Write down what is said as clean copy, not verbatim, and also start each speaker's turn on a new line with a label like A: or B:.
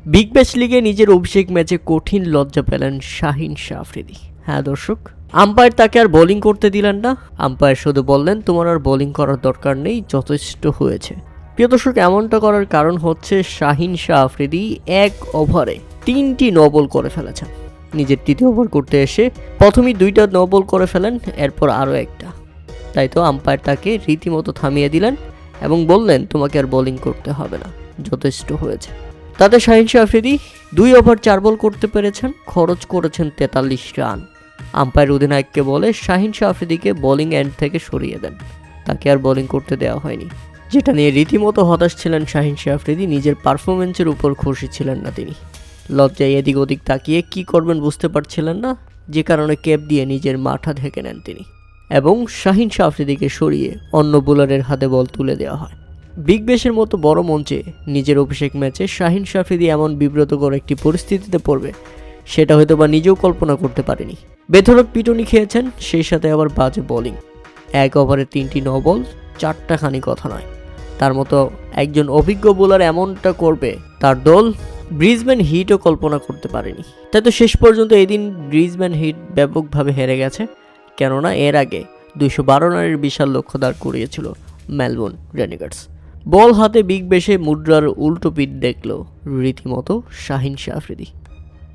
A: Big Bash লিগে নিজের অভিষেক ম্যাচে কঠিন লজ্জা পেলেন শাহিন শাহ আফ্রিদি। হ্যাঁ দর্শক, আম্পায়ার তাকে আর বোলিং করতে দিলেন না। আম্পায়ার শুধু বললেন তোমার আর বোলিং করার দরকার নেই, যথেষ্ট হয়েছে। প্রিয় দর্শক, এমনটা করার কারণ হচ্ছে শাহিন শাহ আফ্রিদি এক ওভারে 3টি নো বল করে ফেলেছেন। নিজের তৃতীয় ওভার করতে এসে প্রথমেই 2টা নো বল করে ফেলেন, এরপর আরও একটা। তাই তো আম্পায়ার তাকে রীতিমতো থামিয়ে দিলেন এবং বললেন তোমাকে আর বোলিং করতে হবে না, যথেষ্ট হয়েছে। তাতে শাহিন শাহ আফ্রিদি 2 ওভার 4 বল করতে পেরেছেন, খরচ করেছেন 43 রান। আম্পায়ার অধিনায়ককে বলে শাহিন শাহ আফ্রিদিকে বোলিং এন্ড থেকে সরিয়ে দেন, তাকে আর বোলিং করতে দেওয়া হয়নি। যেটা নিয়ে রীতিমতো হতাশ ছিলেন শাহিন শাহ আফ্রিদি, নিজের পারফরমেন্সের উপর খুশি ছিলেন না তিনি। লজ্জায় এদিক ওদিক তাকিয়ে কি করবেন বুঝতে পারছিলেন না, যে কারণে ক্যাপ দিয়ে নিজের মাথা ঢেকে নেন তিনি এবং শাহিন শাহ আফ্রিদিকে সরিয়ে অন্য বোলারের হাতে বল তুলে দেওয়া হয়। বিগ ব্যাশের মতো বড় মঞ্চে নিজের অভিষেক ম্যাচে শাহিন শাহ আফ্রিদি এমন বিব্রতকর একটি পরিস্থিতিতে পড়বে সেটা হয়তো বা নিজেও কল্পনা করতে পারেনি। বেধড়ক পিটুনি খেয়েছেন, সেই সাথে আবার বাজে বোলিং। 1 ওভারে 3টি নো বল, 4টা খানি কথা নয়। তার মতো একজন অভিজ্ঞ বোলার এমনটা করবে তার দল ব্রিসবেন হিটও কল্পনা করতে পারেনি। তাই তো শেষ পর্যন্ত এদিন ব্রিসবেন হিট ব্যাপকভাবে হেরে গেছে, কেননা এর আগে 212 রানের বিশাল লক্ষ্য দাঁড় করিয়েছিল মেলবোর্ন রেনেগেডস। বল হাতে বিগ ব্যাশে মুদ্রার উল্টো পিঠ দেখল রীতিমতো শাহিন শাহ আফ্রিদি।